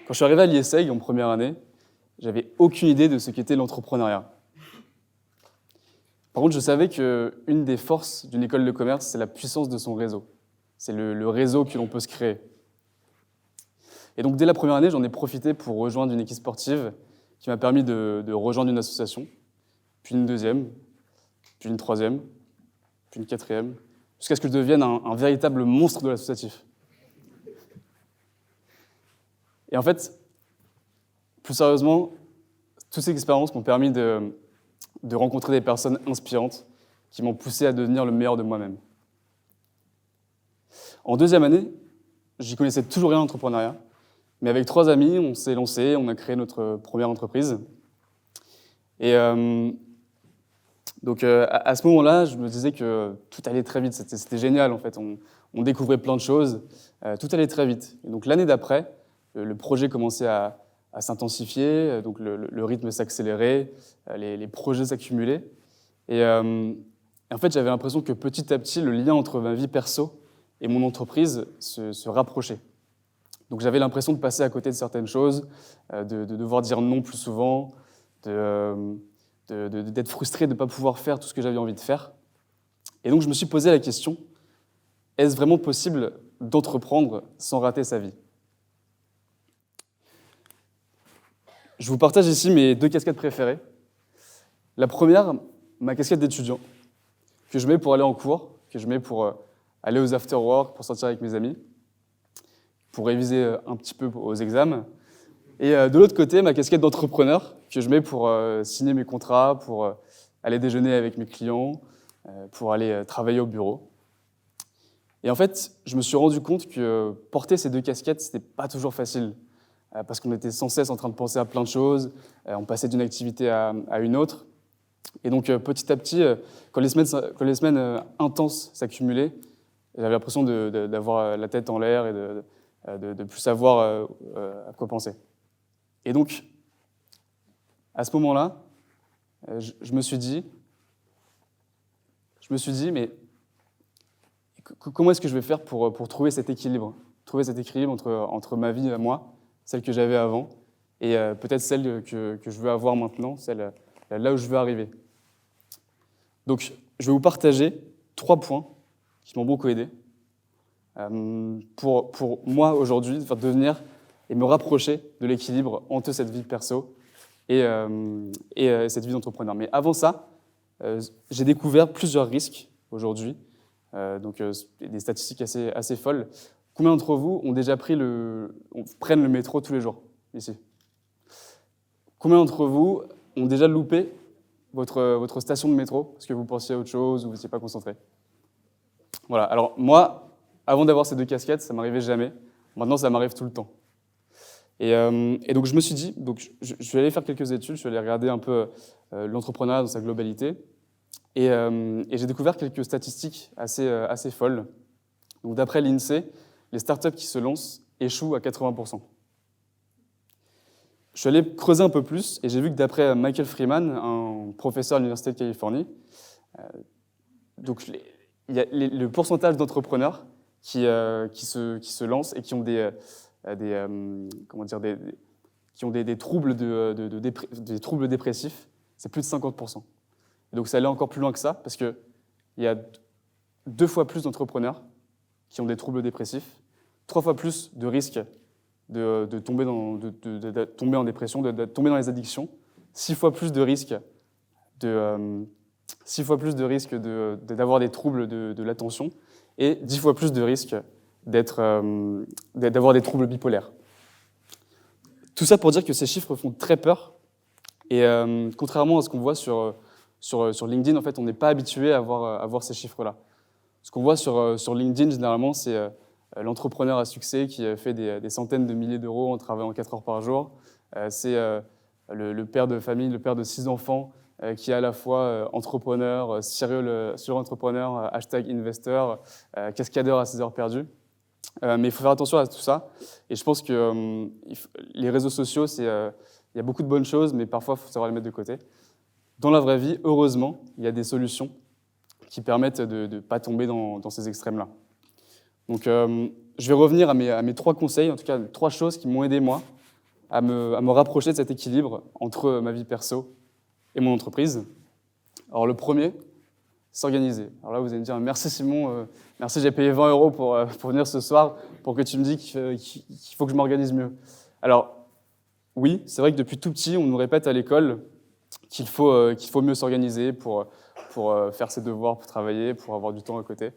Quand je suis arrivé à l'IESEG en première année, j'avais aucune idée de ce qu'était l'entrepreneuriat. Par contre, je savais qu'une des forces d'une école de commerce, c'est la puissance de son réseau. C'est le réseau que l'on peut se créer. Et donc, dès la première année, j'en ai profité pour rejoindre une équipe sportive qui m'a permis de rejoindre une association, puis une deuxième, puis une troisième, puis une quatrième, jusqu'à ce que je devienne un véritable monstre de l'associatif. Et en fait, plus sérieusement, toutes ces expériences m'ont permis de rencontrer des personnes inspirantes qui m'ont poussé à devenir le meilleur de moi-même. En deuxième année, j'y connaissais toujours rien en entrepreneuriat, mais avec 3 amis, on s'est lancé, on a créé notre première entreprise. Et donc à ce moment-là, je me disais que tout allait très vite, c'était génial en fait, on découvrait plein de choses, tout allait très vite. Et donc l'année d'après, le projet commençait à s'intensifier, donc le rythme s'accélérait, les projets s'accumulaient. Et en fait, j'avais l'impression que petit à petit, le lien entre ma vie perso et mon entreprise se rapprochait. Donc j'avais l'impression de passer à côté de certaines choses, de devoir dire non plus souvent, d'être frustré de ne pas pouvoir faire tout ce que j'avais envie de faire. Et donc je me suis posé la question, est-ce vraiment possible d'entreprendre sans rater sa vie ? Je vous partage ici mes 2 casquettes préférées. La première, ma casquette d'étudiant, que je mets pour aller en cours, que je mets pour aller aux after-work, pour sortir avec mes amis, pour réviser un petit peu aux examens. Et de l'autre côté, ma casquette d'entrepreneur, que je mets pour signer mes contrats, pour aller déjeuner avec mes clients, pour aller travailler au bureau. Et en fait, je me suis rendu compte que porter ces 2 casquettes, c'était pas toujours facile. Parce qu'on était sans cesse en train de penser à plein de choses, on passait d'une activité à une autre. Et donc petit à petit, quand les semaines intenses s'accumulaient, j'avais l'impression d'avoir la tête en l'air et de plus savoir à quoi penser. Et donc, à ce moment-là, je me suis dit, mais comment est-ce que je vais faire pour trouver cet équilibre entre ma vie à moi, celle que j'avais avant, et peut-être celle que je veux avoir maintenant, celle là où je veux arriver. Donc, je vais vous partager 3 points qui m'ont beaucoup aidé pour moi aujourd'hui, devenir et me rapprocher de l'équilibre entre cette vie perso et cette vie d'entrepreneur. Mais avant ça, j'ai découvert plusieurs risques aujourd'hui, des statistiques assez folles. Combien d'entre vous ont déjà prennent le métro tous les jours, ici ? Combien d'entre vous ont déjà loupé votre station de métro parce que vous pensiez à autre chose ou vous n'étiez pas concentré ? Voilà, alors moi, avant d'avoir ces 2 casquettes, ça ne m'arrivait jamais. Maintenant, ça m'arrive tout le temps. Et donc, je me suis dit, je vais aller faire quelques études, je vais aller regarder un peu l'entrepreneuriat dans sa globalité. Et j'ai découvert quelques statistiques assez folles. Donc, d'après l'INSEE, les startups qui se lancent échouent à 80%. Je suis allé creuser un peu plus et j'ai vu que d'après Michael Freeman, un professeur à l'Université de Californie, il y a le pourcentage d'entrepreneurs qui se lancent et qui ont des troubles des troubles dépressifs, c'est plus de 50%. Et donc ça allait encore plus loin que ça parce qu'il y a 2 fois plus d'entrepreneurs qui ont des troubles dépressifs, 3 fois plus de risques de tomber en dépression, de tomber dans les addictions, 6 fois plus de risques d'avoir des troubles de l'attention et 10 fois plus de risques d'avoir des troubles bipolaires. Tout ça pour dire que ces chiffres font très peur et contrairement à ce qu'on voit sur LinkedIn, en fait, on n'est pas habitué à voir ces chiffres-là. Ce qu'on voit sur LinkedIn, généralement, c'est l'entrepreneur à succès qui fait des centaines de milliers d'euros en travaillant 4 heures par jour. C'est le père de famille, le père de 6 enfants qui est à la fois entrepreneur, serial entrepreneur, #investor, cascadeur à 6 heures perdues. Mais il faut faire attention à tout ça. Et je pense que les réseaux sociaux, il y a beaucoup de bonnes choses, mais parfois, il faut savoir les mettre de côté. Dans la vraie vie, heureusement, il y a des solutions qui permettent de ne pas tomber dans ces extrêmes-là. Donc, je vais revenir à mes 3 conseils, en tout cas 3 choses qui m'ont aidé, moi, à me rapprocher de cet équilibre entre ma vie perso et mon entreprise. Alors le premier, s'organiser. Alors là, vous allez me dire, merci Simon, merci, j'ai payé 20 € pour venir ce soir, pour que tu me dis qu'il faut que je m'organise mieux. Alors, oui, c'est vrai que depuis tout petit, on nous répète à l'école qu'il faut mieux s'organiser pour faire ses devoirs, pour travailler, pour avoir du temps à côté.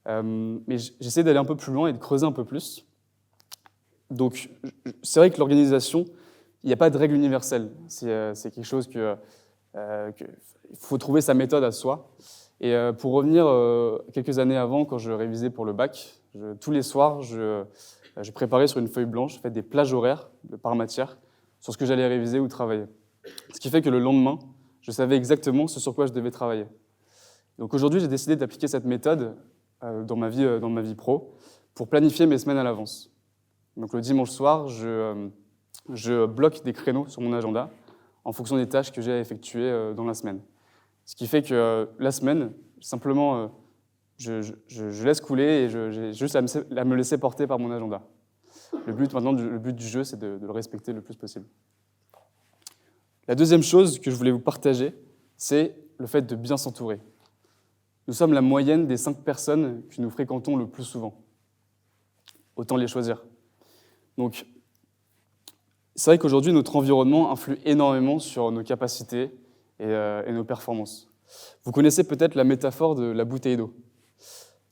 Mais j'essaie d'aller un peu plus loin et de creuser un peu plus. Donc, c'est vrai que l'organisation, il n'y a pas de règle universelle. C'est quelque chose il faut trouver sa méthode à soi. Et pour revenir quelques années avant, quand je révisais pour le bac, tous les soirs, je préparais sur une feuille blanche, je fais des plages horaires par matière sur ce que j'allais réviser ou travailler. Ce qui fait que le lendemain, je savais exactement ce sur quoi je devais travailler. Donc aujourd'hui, j'ai décidé d'appliquer cette méthode dans ma vie pro pour planifier mes semaines à l'avance. Donc le dimanche soir, je bloque des créneaux sur mon agenda en fonction des tâches que j'ai à effectuer dans la semaine. Ce qui fait que la semaine, simplement, je laisse couler et j'ai juste à me laisser porter par mon agenda. Le but du jeu, c'est de le respecter le plus possible. La deuxième chose que je voulais vous partager, c'est le fait de bien s'entourer. Nous sommes la moyenne des 5 personnes que nous fréquentons le plus souvent. Autant les choisir. Donc, c'est vrai qu'aujourd'hui, notre environnement influe énormément sur nos capacités et nos performances. Vous connaissez peut-être la métaphore de la bouteille d'eau.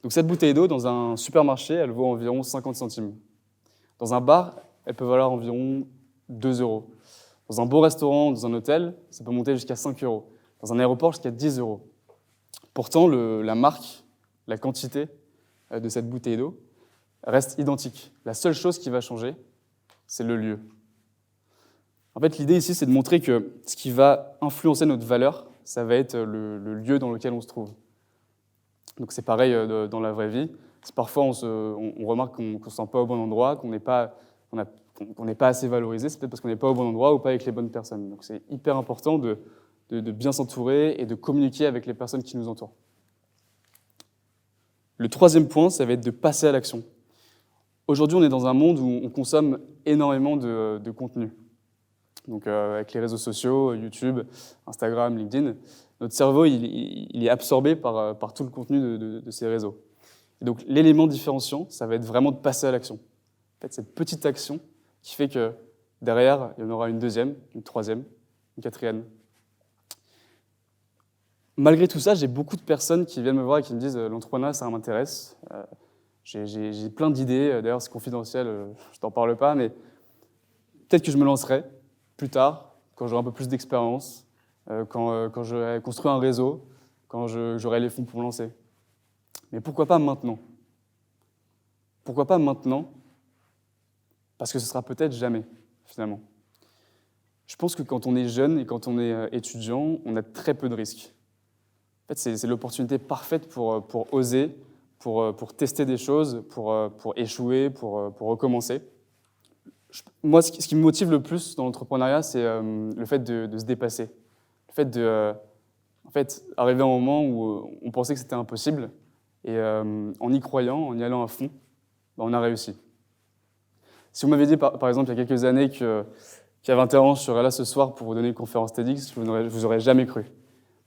Donc cette bouteille d'eau, dans un supermarché, elle vaut environ 50 centimes. Dans un bar, elle peut valoir environ 2 €. Dans un beau restaurant, dans un hôtel, ça peut monter jusqu'à 5 €. Dans un aéroport, jusqu'à 10 €. Pourtant, la marque, la quantité de cette bouteille d'eau reste identique. La seule chose qui va changer, c'est le lieu. En fait, l'idée ici, c'est de montrer que ce qui va influencer notre valeur, ça va être le lieu dans lequel on se trouve. Donc c'est pareil dans la vraie vie. Parfois, on remarque qu'on ne se sent pas au bon endroit, qu'on n'est pas assez valorisé. C'est peut-être parce qu'on n'est pas au bon endroit ou pas avec les bonnes personnes. Donc c'est hyper important de bien s'entourer et de communiquer avec les personnes qui nous entourent. Le troisième point, ça va être de passer à l'action. Aujourd'hui, on est dans un monde où on consomme énormément de contenu. Donc avec les réseaux sociaux, YouTube, Instagram, LinkedIn, notre cerveau il est absorbé par tout le contenu de ces réseaux. Et donc l'élément différenciant, ça va être vraiment de passer à l'action. En fait, cette petite action qui fait que derrière, il y en aura une deuxième, une troisième, une quatrième. Malgré tout ça, j'ai beaucoup de personnes qui viennent me voir et qui me disent « l'entrepreneuriat, ça m'intéresse. J'ai plein d'idées, d'ailleurs c'est confidentiel, je t'en parle pas, mais peut-être que je me lancerai plus tard, quand j'aurai un peu plus d'expérience, quand j'aurai construit un réseau, quand j'aurai les fonds pour me lancer. Mais pourquoi pas maintenant ? Pourquoi pas maintenant ? Parce que ce sera peut-être jamais, finalement. Je pense que quand on est jeune et quand on est étudiant, on a très peu de risques. En fait, c'est l'opportunité parfaite pour oser, pour tester des choses, pour échouer, pour recommencer. Moi, ce qui me motive le plus dans l'entrepreneuriat, c'est le fait de se dépasser. Le fait d'arriver à un moment où on pensait que c'était impossible, et en y croyant, en y allant à fond, on a réussi. Si vous m'aviez dit, par exemple, il y a quelques années qu'à 21 ans, je serais là ce soir pour vous donner une conférence TEDx, je vous aurais jamais cru.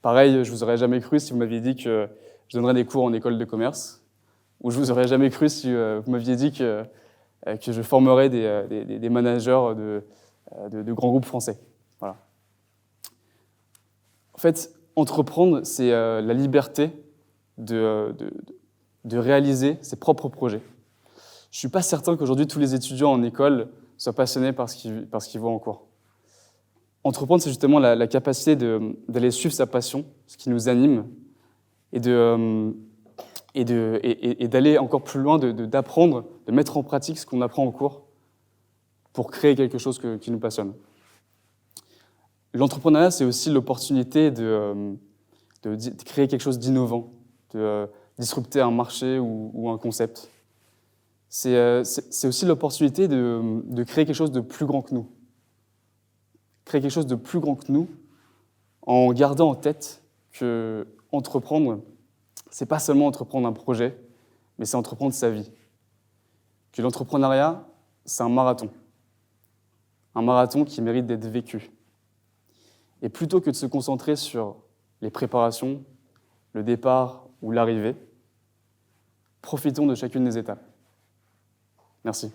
Pareil, je vous aurais jamais cru si vous m'aviez dit que je donnerais des cours en école de commerce, ou je vous aurais jamais cru si vous m'aviez dit que je formerais des managers de grands groupes français. Voilà. En fait, entreprendre, c'est la liberté de réaliser ses propres projets. Je ne suis pas certain qu'aujourd'hui, tous les étudiants en école soient passionnés par ce qu'ils voient en cours. Entreprendre, c'est justement la capacité d'aller suivre sa passion, ce qui nous anime, et d'aller encore plus loin, d'apprendre, de mettre en pratique ce qu'on apprend en cours pour créer quelque chose qui nous passionne. L'entrepreneuriat, c'est aussi l'opportunité de créer quelque chose d'innovant, de disrupter un marché ou un concept. C'est aussi l'opportunité de créer quelque chose de plus grand que nous. Créer quelque chose de plus grand que nous en gardant en tête que entreprendre, c'est pas seulement entreprendre un projet, mais c'est entreprendre sa vie. Que l'entrepreneuriat, c'est un marathon. un marathon qui mérite d'être vécu. Et plutôt que de se concentrer sur les préparations, le départ ou l'arrivée, profitons de chacune des étapes. Merci.